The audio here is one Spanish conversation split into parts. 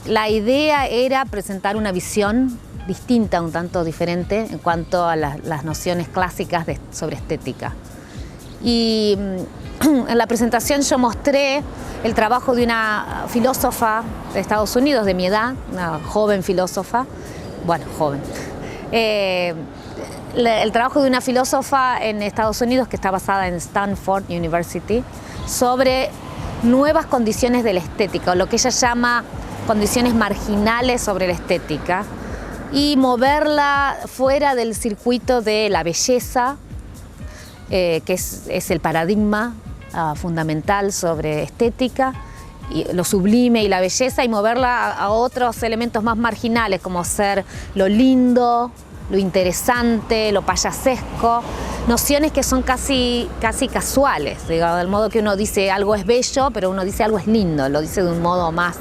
la idea era presentar una visión distinta, un tanto diferente en cuanto a las nociones clásicas sobre estética. Y en la presentación yo mostré el trabajo de una filósofa de Estados Unidos, de mi edad, una joven filósofa, bueno, joven. El trabajo de una filósofa en Estados Unidos que está basada en Stanford University sobre nuevas condiciones de la estética, o lo que ella llama condiciones marginales sobre la estética, y moverla fuera del circuito de la belleza, que es el paradigma fundamental sobre estética, y lo sublime y la belleza, y moverla a otros elementos más marginales, como ser lo lindo, lo interesante, lo payasesco, nociones que son casi casuales, digamos, del modo que uno dice algo es bello, pero uno dice algo es lindo, lo dice de un modo más,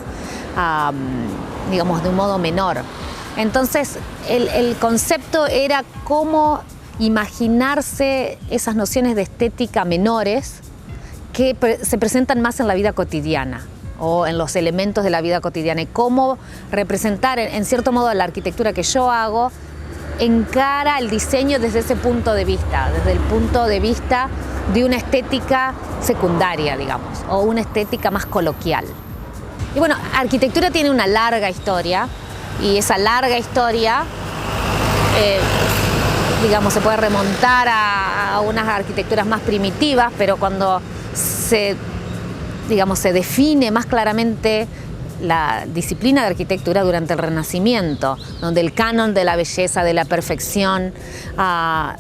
digamos, de un modo menor. Entonces, el concepto era cómo imaginarse esas nociones de estética menores que se presentan más en la vida cotidiana o en los elementos de la vida cotidiana, y cómo representar, en cierto modo, la arquitectura que yo hago encara el diseño desde ese punto de vista, desde el punto de vista de una estética secundaria, digamos, o una estética más coloquial. Y bueno, arquitectura tiene una larga historia, y esa larga historia, digamos, se puede remontar a unas arquitecturas más primitivas, pero cuando se define más claramente la disciplina de arquitectura durante el Renacimiento, donde el canon de la belleza, de la perfección,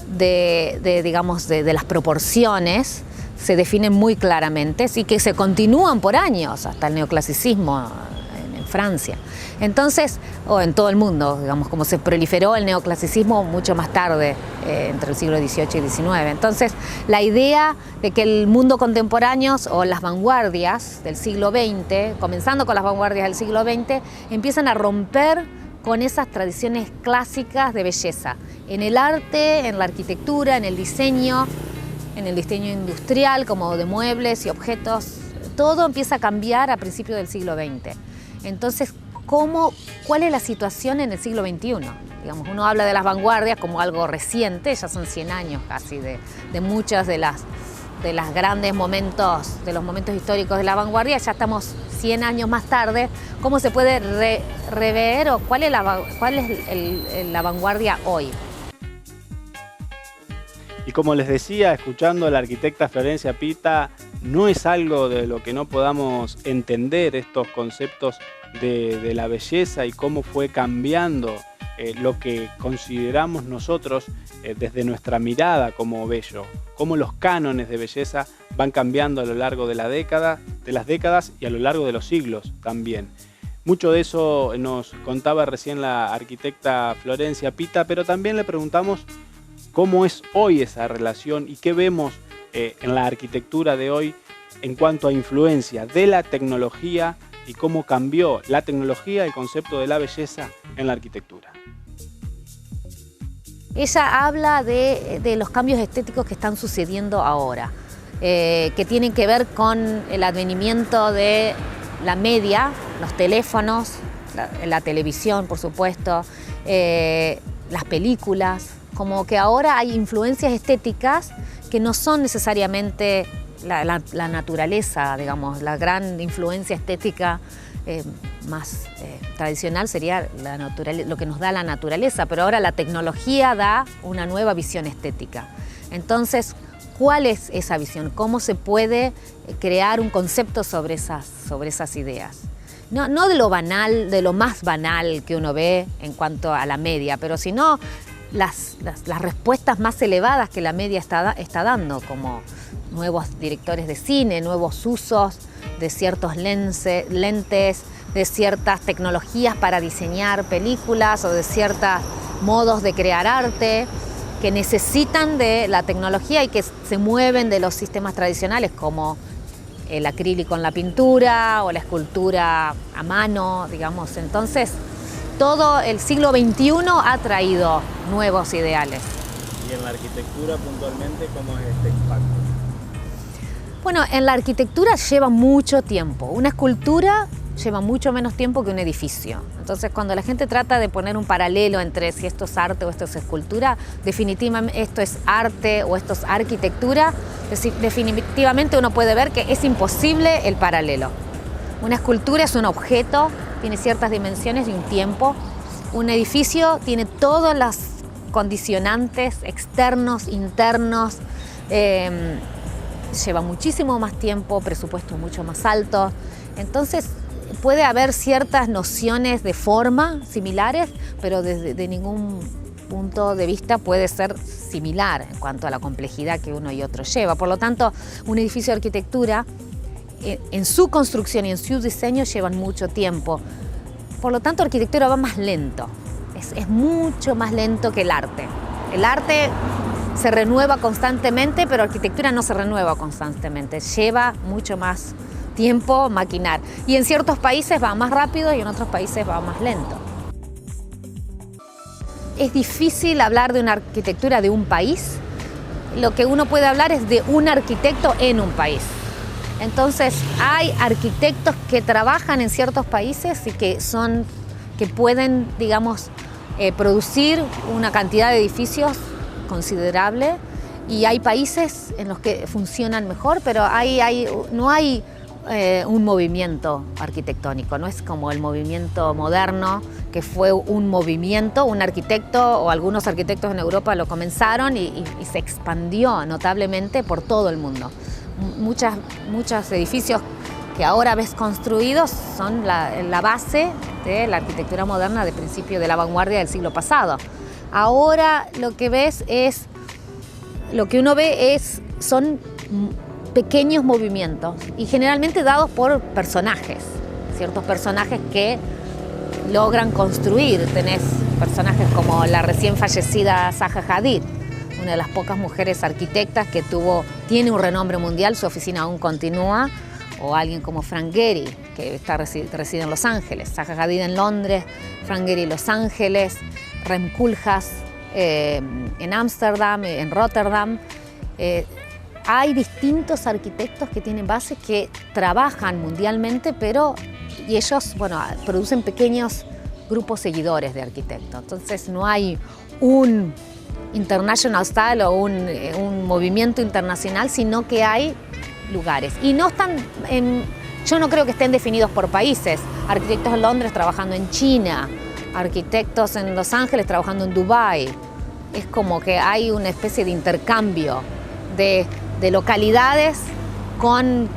de las proporciones, se definen muy claramente y que se continúan por años, hasta el neoclasicismo en Francia. Entonces, o en todo el mundo, digamos, como se proliferó el neoclasicismo mucho más tarde, entre el siglo XVIII y XIX. Entonces, la idea de que el mundo contemporáneo o las vanguardias del siglo XX, comenzando con las vanguardias del siglo XX, empiezan a romper con esas tradiciones clásicas de belleza, en el arte, en la arquitectura, en el diseño industrial, como de muebles y objetos. Todo empieza a cambiar a principios del siglo XX. Entonces, ¿cuál es la situación en el siglo XXI? Digamos, uno habla de las vanguardias como algo reciente, ya son 100 años casi de muchas de los momentos históricos de la vanguardia. Ya estamos 100 años más tarde. ¿Cómo se puede rever o cuál es la vanguardia hoy? Y como les decía, escuchando a la arquitecta Florencia Pita, no es algo de lo que no podamos entender estos conceptos de la belleza y cómo fue cambiando lo que consideramos nosotros desde nuestra mirada como bello, cómo los cánones de belleza van cambiando a lo largo de las décadas y a lo largo de los siglos también. Mucho de eso nos contaba recién la arquitecta Florencia Pita, pero también le preguntamos cómo es hoy esa relación y qué vemos en la arquitectura de hoy en cuanto a influencia de la tecnología y cómo cambió la tecnología el concepto de la belleza en la arquitectura. Ella habla de los cambios estéticos que están sucediendo ahora, que tienen que ver con el advenimiento de la media, los teléfonos, la televisión, por supuesto, las películas, como que ahora hay influencias estéticas que no son necesariamente la naturaleza, digamos. La gran influencia estética más tradicional sería lo que nos da la naturaleza, pero ahora la tecnología da una nueva visión estética. Entonces, ¿cuál es esa visión? ¿Cómo se puede crear un concepto sobre esas ideas? No de lo banal, de lo más banal que uno ve en cuanto a la media, pero sino las respuestas más elevadas que la media está dando, como nuevos directores de cine, nuevos usos de ciertos lentes, de ciertas tecnologías para diseñar películas o de ciertos modos de crear arte que necesitan de la tecnología y que se mueven de los sistemas tradicionales como el acrílico en la pintura o la escultura a mano, digamos. Entonces, todo el siglo XXI ha traído nuevos ideales. ¿Y en la arquitectura puntualmente cómo es este impacto? Bueno, en la arquitectura lleva mucho tiempo. Una escultura lleva mucho menos tiempo que un edificio. Entonces, cuando la gente trata de poner un paralelo entre si esto es arte o esto es escultura, definitivamente esto es arte o esto es arquitectura, definitivamente uno puede ver que es imposible el paralelo. Una escultura es un objeto, tiene ciertas dimensiones y un tiempo. Un edificio tiene todos los condicionantes externos, internos, lleva muchísimo más tiempo, presupuestos mucho más altos. Entonces, puede haber ciertas nociones de forma similares, pero desde ningún punto de vista puede ser similar en cuanto a la complejidad que uno y otro lleva. Por lo tanto, un edificio de arquitectura, en su construcción y en su diseño, llevan mucho tiempo. Por lo tanto, la arquitectura va más lento, es mucho más lento que el arte. El arte se renueva constantemente, pero la arquitectura no se renueva constantemente, lleva mucho más tiempo maquinar. Y en ciertos países va más rápido y en otros países va más lento. Es difícil hablar de una arquitectura de un país. Lo que uno puede hablar es de un arquitecto en un país. Entonces, hay arquitectos que trabajan en ciertos países y que pueden, digamos, producir una cantidad de edificios considerable, y hay países en los que funcionan mejor, pero no hay un movimiento arquitectónico, no es como el movimiento moderno, que fue un movimiento, un arquitecto o algunos arquitectos en Europa lo comenzaron y se expandió notablemente por todo el mundo. Muchos edificios que ahora ves construidos son la base de la arquitectura moderna de principio de la vanguardia del siglo pasado. Ahora lo que uno ve son pequeños movimientos y generalmente dados por personajes, ciertos personajes que logran construir. Tenés personajes como la recién fallecida Zaha Hadid, una de las pocas mujeres arquitectas que tiene un renombre mundial, su oficina aún continúa, o alguien como Frank Gehry, que reside en Los Ángeles. Zaha Hadid en Londres, Frank Gehry en Los Ángeles, Rem Koolhaas en Ámsterdam, en Rotterdam. Hay distintos arquitectos que tienen bases que trabajan mundialmente, y ellos, producen pequeños grupos seguidores de arquitectos. Entonces no hay un international style o un movimiento internacional, sino que hay lugares. Y no están yo no creo que estén definidos por países. Arquitectos en Londres trabajando en China, arquitectos en Los Ángeles trabajando en Dubái. Es como que hay una especie de intercambio de localidades con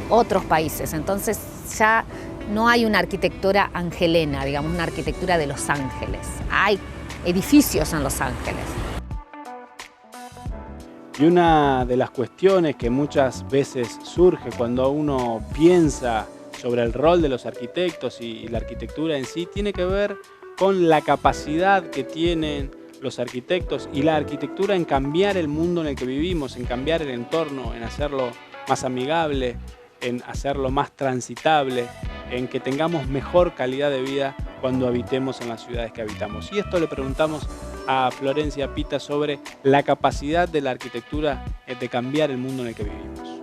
otros países. Entonces ya no hay una arquitectura angelena, digamos, una arquitectura de Los Ángeles. Hay edificios en Los Ángeles. Y una de las cuestiones que muchas veces surge cuando uno piensa sobre el rol de los arquitectos y la arquitectura en sí, tiene que ver con la capacidad que tienen los arquitectos y la arquitectura en cambiar el mundo en el que vivimos, en cambiar el entorno, en hacerlo más amigable, en hacerlo más transitable, en que tengamos mejor calidad de vida cuando habitemos en las ciudades que habitamos. Y esto le preguntamos a Florencia Pita sobre la capacidad de la arquitectura de cambiar el mundo en el que vivimos.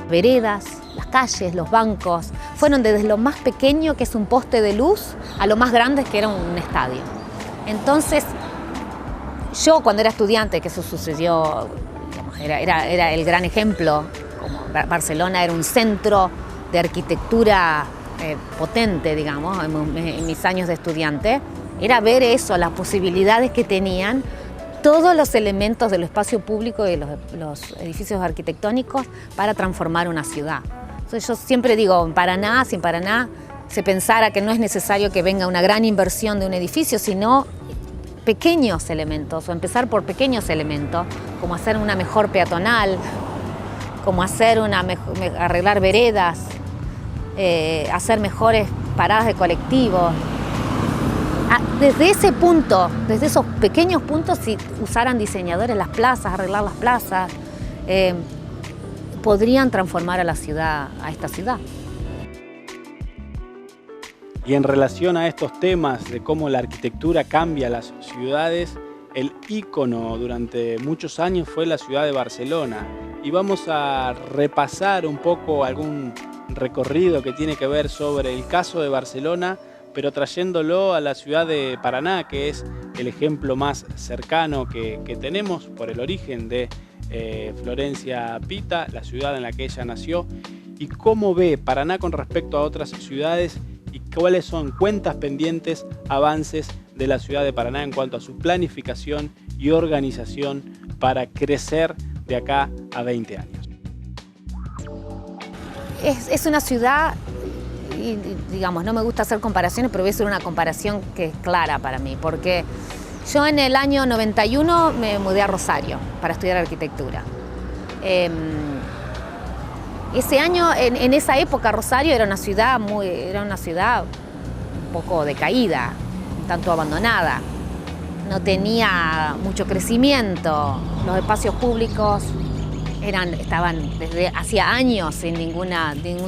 Veredas, las calles, los bancos, fueron desde lo más pequeño, que es un poste de luz, a lo más grande, que era un estadio. Entonces, yo cuando era estudiante, que eso sucedió, digamos, era el gran ejemplo, como Barcelona era un centro de arquitectura potente, digamos, en mis años de estudiante, era ver eso, las posibilidades que tenían todos los elementos del espacio público y los edificios arquitectónicos para transformar una ciudad. Entonces yo siempre digo, si en Paraná se pensara que no es necesario que venga una gran inversión de un edificio, sino pequeños elementos, o empezar por pequeños elementos, como hacer una mejor peatonal, como arreglar veredas, hacer mejores paradas de colectivos. Desde ese punto, desde esos pequeños puntos, si usaran diseñadores las plazas, arreglar las plazas, podrían transformar a esta ciudad. Y en relación a estos temas de cómo la arquitectura cambia las ciudades, el ícono durante muchos años fue la ciudad de Barcelona. Y vamos a repasar un poco algún recorrido que tiene que ver sobre el caso de Barcelona, pero trayéndolo a la ciudad de Paraná, que es el ejemplo más cercano que tenemos por el origen de Florencia Pita, la ciudad en la que ella nació, y cómo ve Paraná con respecto a otras ciudades y cuáles son cuentas pendientes, avances de la ciudad de Paraná en cuanto a su planificación y organización para crecer de acá a 20 años. Es una ciudad, y, digamos, no me gusta hacer comparaciones, pero voy a hacer una comparación que es clara para mí, porque yo en el año 91 me mudé a Rosario para estudiar arquitectura. Ese año, en esa época, Rosario era una ciudad un poco decaída, un tanto abandonada. No tenía mucho crecimiento, los espacios públicos estaban desde hacía años sin ningún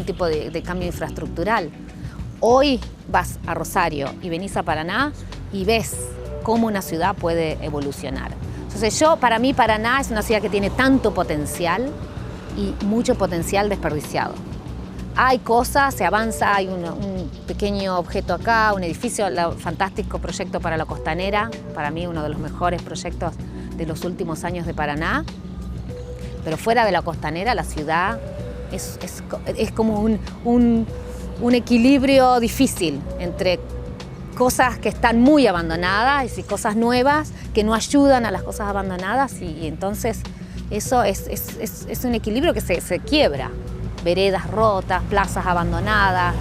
tipo de cambio infraestructural. Hoy vas a Rosario y venís a Paraná y ves cómo una ciudad puede evolucionar. Entonces para mí Paraná es una ciudad que tiene tanto potencial y mucho potencial desperdiciado. Hay cosas, se avanza, hay un pequeño objeto acá, un edificio, fantástico proyecto para la Costanera, para mí uno de los mejores proyectos de los últimos años de Paraná. Pero fuera de la Costanera, la ciudad es como un equilibrio difícil entre cosas que están muy abandonadas y cosas nuevas que no ayudan a las cosas abandonadas, y entonces eso es un equilibrio que se quiebra. Veredas rotas, plazas abandonadas,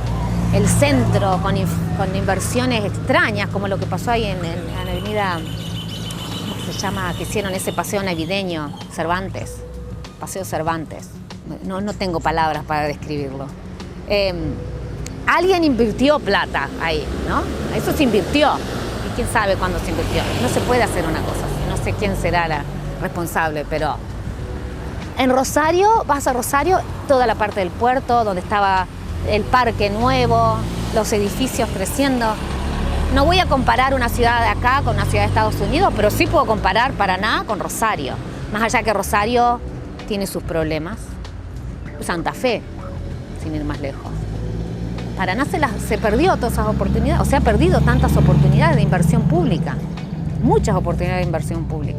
el centro con inversiones extrañas, como lo que pasó ahí en la avenida, ¿cómo se llama?, que hicieron ese paseo navideño, Cervantes. Paseo Cervantes, no tengo palabras para describirlo. Alguien invirtió plata ahí, ¿no? Eso se invirtió, y quién sabe cuándo se invirtió. No se puede hacer una cosa así, no sé quién será la responsable, pero en Rosario, vas a Rosario, toda la parte del puerto, donde estaba el parque nuevo, los edificios creciendo. No voy a comparar una ciudad de acá con una ciudad de Estados Unidos, pero sí puedo comparar Paraná con Rosario. Más allá que Rosario tiene sus problemas. Santa Fe, sin ir más lejos. Paraná se perdió todas esas oportunidades, o sea, ha perdido tantas oportunidades de inversión pública, muchas oportunidades de inversión pública.